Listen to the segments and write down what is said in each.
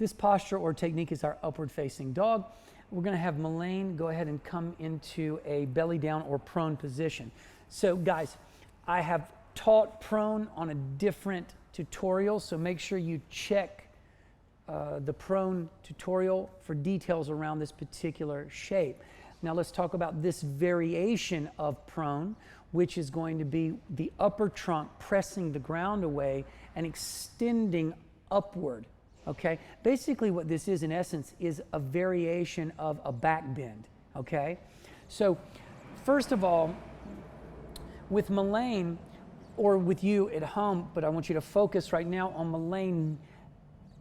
This posture or technique is our upward facing dog. We're going to have Melayne go ahead and come into a belly down or prone position. So guys, I have taught prone on a different tutorial, so make sure you check the prone tutorial for details around this particular shape. Now let's talk about this variation of prone, which is going to be the upper trunk pressing the ground away and extending upward, okay? Basically what this is in essence is a variation of a back bend, okay? So first of all, with Melayne, or with you at home, but I want you to focus right now on Melayne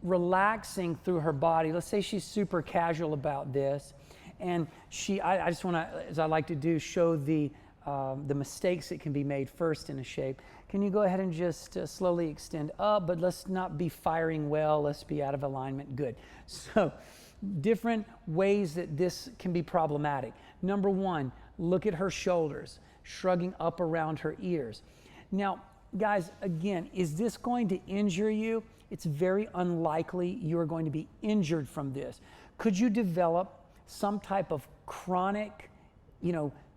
relaxing through her body. Let's say she's super casual about this, and I just want to, as I like to do, show the mistakes that can be made first in a shape. Can you go ahead and just slowly extend up, but let's not be firing well, let's be out of alignment. Good. So different ways that this can be problematic. Number one, look at her shoulders, shrugging up around her ears. Now, guys, again, is this going to injure you? It's very unlikely you are going to be injured from this. Could you develop some type of chronic,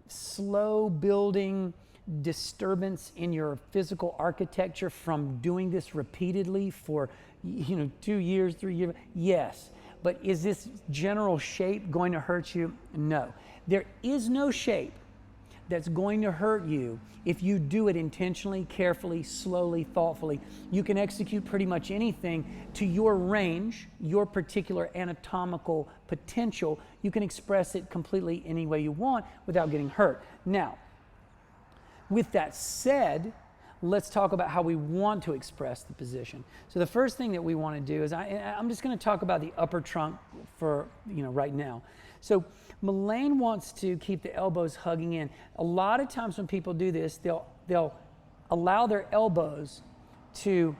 slow building disturbance in your physical architecture from doing this repeatedly for, 2 years, 3 years? Yes. But is this general shape going to hurt you? No. There is no shape that's going to hurt you if you do it intentionally, carefully, slowly, thoughtfully. You can execute pretty much anything to your range, your particular anatomical potential. You can express it completely any way you want without getting hurt. Now, with that said, let's talk about how we want to express the position. So the first thing that we want to do is, I'm just going to talk about the upper trunk for, right now. So Melayne wants to keep the elbows hugging in. A lot of times when people do this, they'll allow their elbows to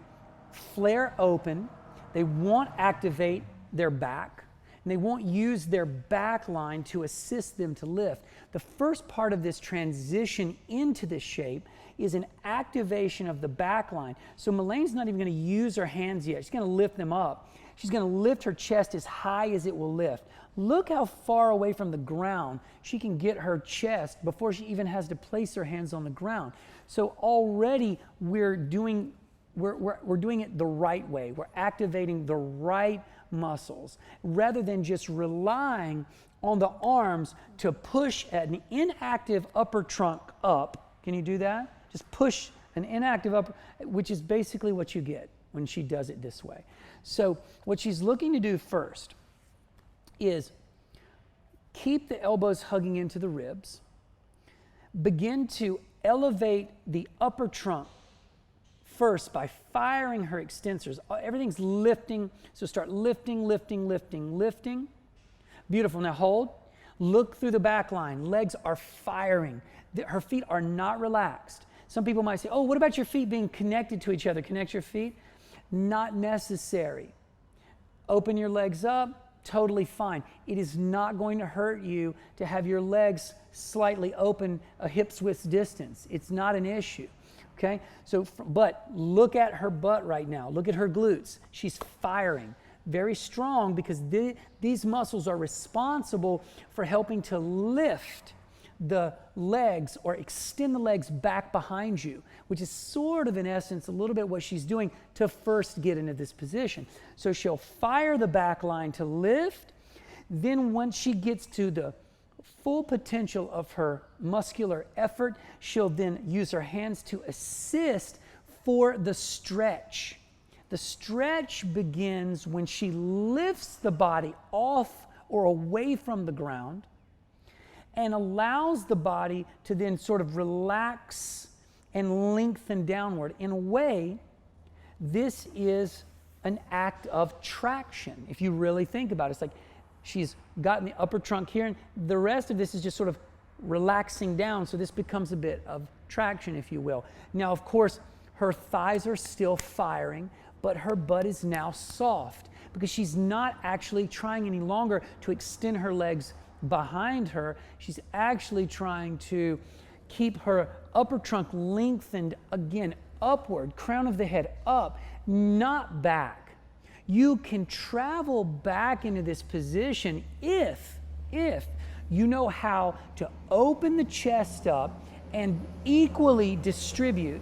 flare open. They won't activate their back, and they won't use their back line to assist them to lift. The first part of this transition into this shape is an activation of the back line. So Melayne's not even going to use her hands yet. She's going to lift them up. She's going to lift her chest as high as it will lift. Look how far away from the ground she can get her chest before she even has to place her hands on the ground. So already we're doing it the right way. We're activating the right muscles rather than just relying on the arms to push an inactive upper trunk up. Can you do that? Just push an inactive upper, which is basically what you get when she does it this way. So what she's looking to do first is keep the elbows hugging into the ribs, begin to elevate the upper trunk first by firing her extensors. Everything's lifting, so start lifting, lifting, lifting, lifting. Beautiful. Now hold. Look through the back line. Legs are firing. Her feet are not relaxed. Some people might say, oh, what about your feet being connected to each other? Connect your feet. Not necessary. Open your legs up. Totally fine. It is not going to hurt you to have your legs slightly open a hip's width distance. It's not an issue. Okay? So, but look at her butt right now. Look at her glutes. She's firing. Very strong because these muscles are responsible for helping to lift the legs or extend the legs back behind you, which is sort of in essence a little bit what she's doing to first get into this position. So she'll fire the back line to lift. Then once she gets to the full potential of her muscular effort, she'll then use her hands to assist for the stretch. The stretch begins when she lifts the body off or away from the ground and allows the body to then sort of relax and lengthen downward. In a way, this is an act of traction. If you really think about it, it's like she's gotten the upper trunk here, and the rest of this is just sort of relaxing down, so this becomes a bit of traction, if you will. Now, of course, her thighs are still firing, but her butt is now soft because she's not actually trying any longer to extend her legs behind her. She's actually trying to keep her upper trunk lengthened, again, upward, crown of the head up, not back. You can travel back into this position if you know how to open the chest up and equally distribute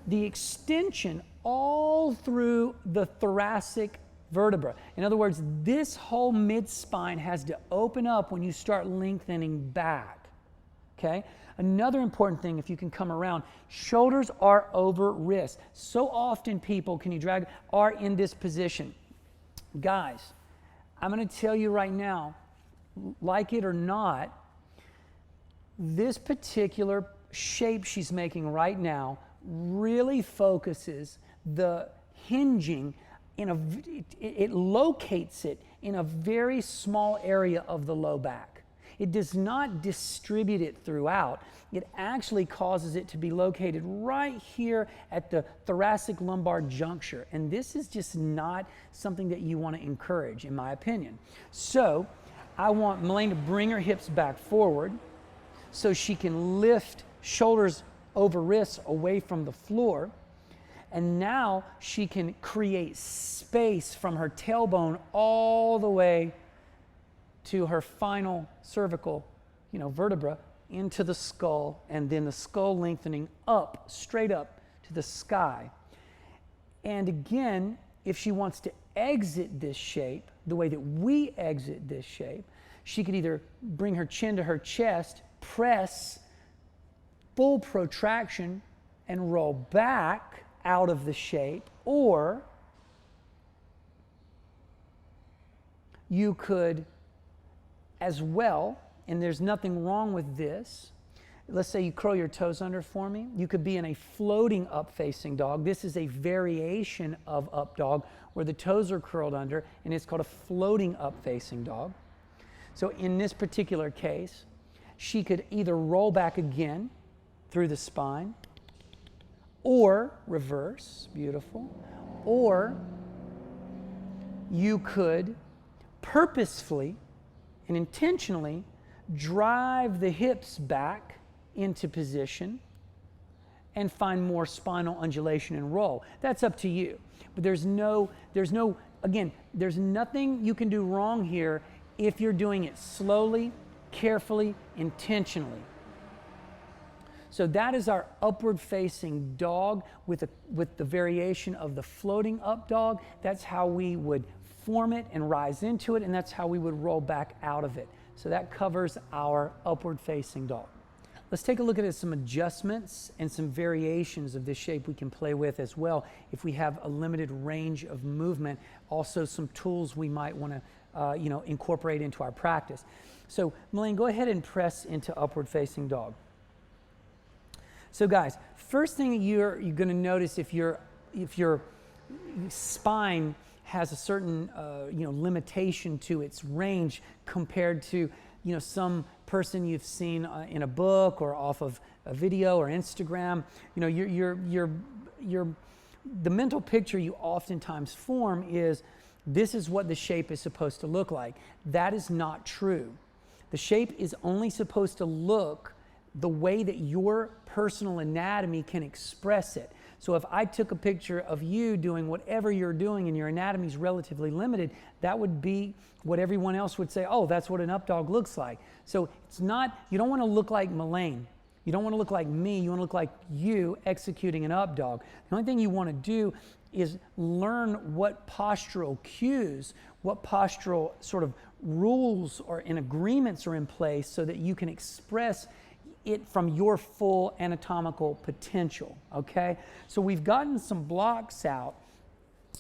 the extension all through the thoracic vertebra. In other words, this whole mid-spine has to open up when you start lengthening back, okay? Another important thing, if you can come around, shoulders are over wrists. So often people, can you drag, are in this position. Guys, I'm going to tell you right now, like it or not, this particular shape she's making right now really focuses the hinging it locates it in a very small area of the low back. It does not distribute it throughout. It actually causes it to be located right here at the thoracic lumbar juncture. And this is just not something that you want to encourage, in my opinion. So I want Melayne to bring her hips back forward so she can lift shoulders over wrists away from the floor. And now she can create space from her tailbone all the way to her final cervical, vertebra into the skull, and then the skull lengthening up, straight up to the sky. And again, if she wants to exit this shape the way that we exit this shape, she could either bring her chin to her chest, press, full protraction, and roll back out of the shape, or you could as well, and there's nothing wrong with this, let's say you curl your toes under for me, you could be in a floating up facing dog. This is a variation of up dog where the toes are curled under, and it's called a floating up facing dog. So in this particular case, she could either roll back again through the spine, or reverse, beautiful, or you could purposefully and intentionally drive the hips back into position and find more spinal undulation and roll. That's up to you. But there's nothing you can do wrong here if you're doing it slowly, carefully, intentionally. So that is our upward facing dog with the variation of the floating up dog. That's how we would form it and rise into it, and that's how we would roll back out of it. So that covers our upward facing dog. Let's take a look at some adjustments and some variations of this shape we can play with as well if we have a limited range of movement. Also some tools we might want to incorporate into our practice. So Melayne, go ahead and press into upward facing dog. So guys, first thing you're going to notice if your spine has a certain limitation to its range compared to some person you've seen in a book or off of a video or Instagram, the mental picture you oftentimes form is this is what the shape is supposed to look like. That is not true. The shape is only supposed to look the way that your personal anatomy can express it. So if I took a picture of you doing whatever you're doing and your anatomy is relatively limited, that would be what everyone else would say, oh, that's what an up dog looks like. So it's not, you don't want to look like Melayne. You don't want to look like me. You want to look like you executing an up dog. The only thing you want to do is learn what postural cues, what postural sort of rules or and agreements are in place so that you can express it from your full anatomical potential, okay? So we've gotten some blocks out,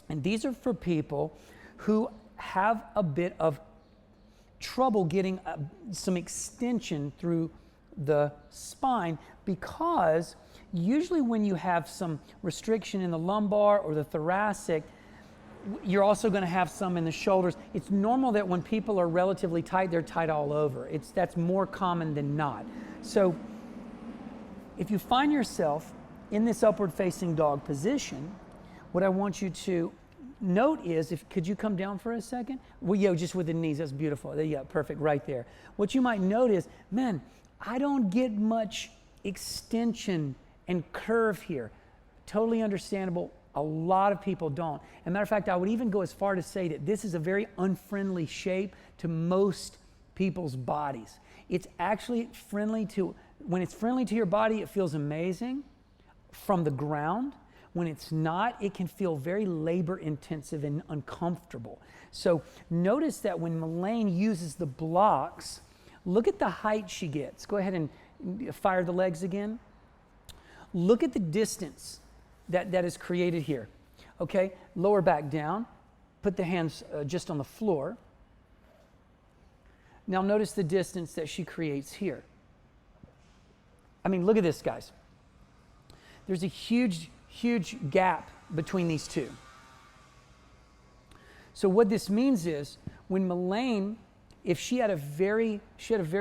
and these are for people who have a bit of trouble getting some extension through the spine, because usually when you have some restriction in the lumbar or the thoracic, you're also going to have some in the shoulders. It's normal that when people are relatively tight, they're tight all over. That's more common than not. So if you find yourself in this upward facing dog position, what I want you to note is, could you come down for a second? Well, just with the knees, that's beautiful. Yeah, perfect, right there. What you might note is, man, I don't get much extension and curve here. Totally understandable. A lot of people don't. As a matter of fact, I would even go as far to say that this is a very unfriendly shape to most people's bodies. It's actually friendly to, when it's friendly to your body, it feels amazing from the ground. When it's not, it can feel very labor intensive and uncomfortable. So notice that when Melayne uses the blocks, look at the height she gets. Go ahead and fire the legs again. Look at the distance that is created here. Okay, lower back down, put the hands just on the floor. Now notice the distance that she creates here. I mean, look at this, guys. There's a huge gap between these two. So what this means is when Melayne, if she had a very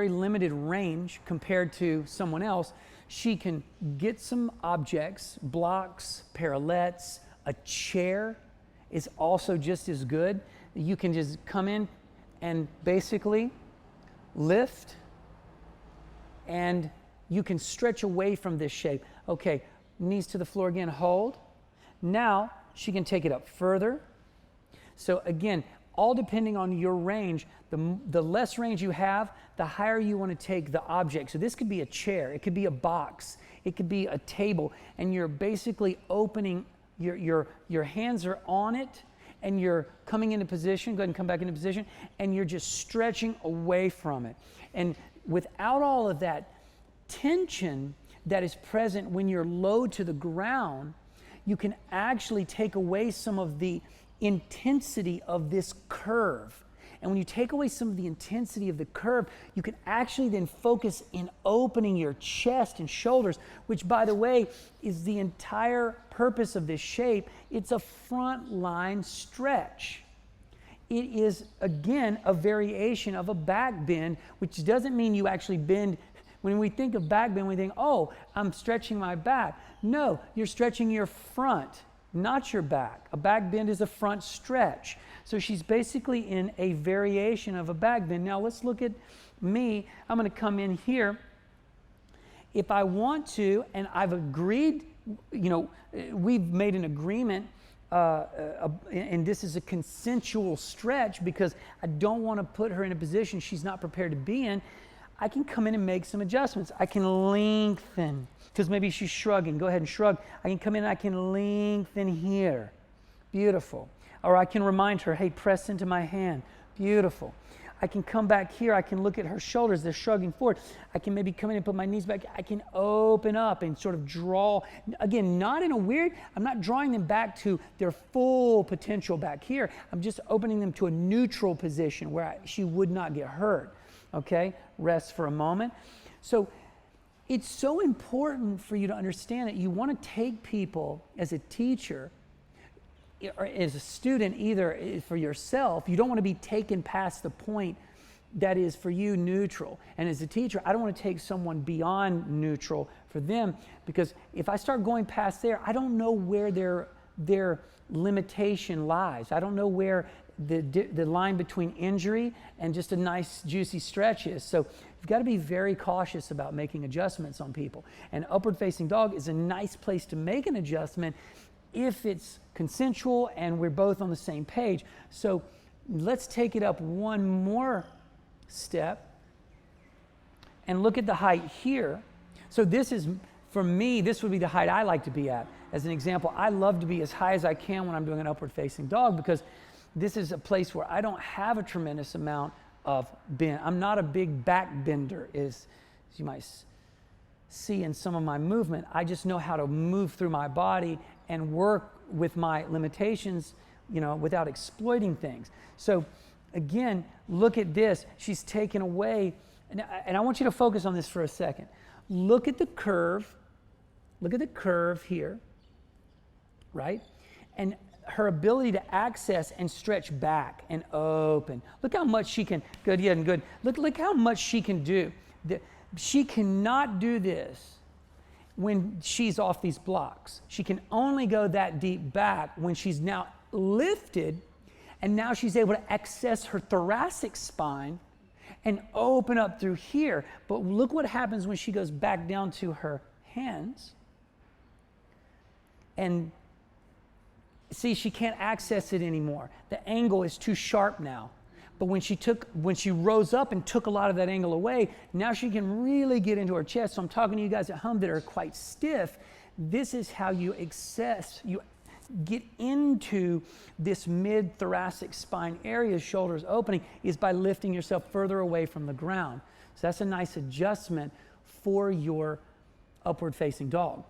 limited range compared to someone else, she can get some objects, blocks, parallettes, a chair is also just as good. You can just come in and basically lift, and you can stretch away from this shape. Okay, knees to the floor again, hold. Now she can take it up further. So again, all depending on your range, the less range you have, the higher you want to take the object. So this could be a chair, it could be a box, it could be a table, and you're basically opening, your hands are on it, and you're coming into position, go ahead and come back into position, and you're just stretching away from it. And without all of that tension that is present when you're low to the ground, you can actually take away some of the intensity of this curve. And when you take away some of the intensity of the curve, you can actually then focus in opening your chest and shoulders, which, by the way, is the entire purpose of this shape. It's a front line stretch. It is, again, a variation of a back bend, which doesn't mean you actually bend. When we think of back bend, we think, oh, I'm stretching my back. No, you're stretching your front, not your back. A back bend is a front stretch. So she's basically in a variation of a back bend. Now let's look at me. I'm going to come in here. If I want to, and I've agreed, we've made an agreement, and this is a consensual stretch because I don't want to put her in a position she's not prepared to be in. I can come in and make some adjustments. I can lengthen, because maybe she's shrugging. Go ahead and shrug. I can come in and I can lengthen here. Beautiful. Or I can remind her, hey, press into my hand. Beautiful. I can come back here. I can look at her shoulders. They're shrugging forward. I can maybe come in and put my knees back. I can open up and sort of draw. Again, not in a weird, I'm not drawing them back to their full potential back here. I'm just opening them to a neutral position where she would not get hurt. Okay? Rest for a moment. So it's so important for you to understand that you want to take people as a teacher or as a student, either for yourself. You don't want to be taken past the point that is for you neutral. And as a teacher, I don't want to take someone beyond neutral for them, because if I start going past there, I don't know where their limitation lies. I don't know where the line between injury and just a nice juicy stretch is. So you've got to be very cautious about making adjustments on people. And upward facing dog is a nice place to make an adjustment if it's consensual and we're both on the same page. So let's take it up one more step and look at the height here. So this is, for me, this would be the height I like to be at. As an example, I love to be as high as I can when I'm doing an upward facing dog, because this is a place where I don't have a tremendous amount of bend. I'm not a big back bender, as you might see in some of my movement. I just know how to move through my body and work with my limitations, without exploiting things. So again, look at this. She's taken away, and I want you to focus on this for a second. Look at the curve. Look at the curve here, right? And her ability to access and stretch back and open. Look how much she can, good, yeah, and good. Look how much she can do. She cannot do this when she's off these blocks. She can only go that deep back when she's now lifted, and now she's able to access her thoracic spine and open up through here. But look what happens when she goes back down to her hands. And See, she can't access it anymore. The angle is too sharp now. But when she rose up and took a lot of that angle away, now she can really get into her chest. So I'm talking to you guys at home that are quite stiff. This is how you get into this mid-thoracic spine area, shoulders opening, is by lifting yourself further away from the ground. So that's a nice adjustment for your upward facing dog.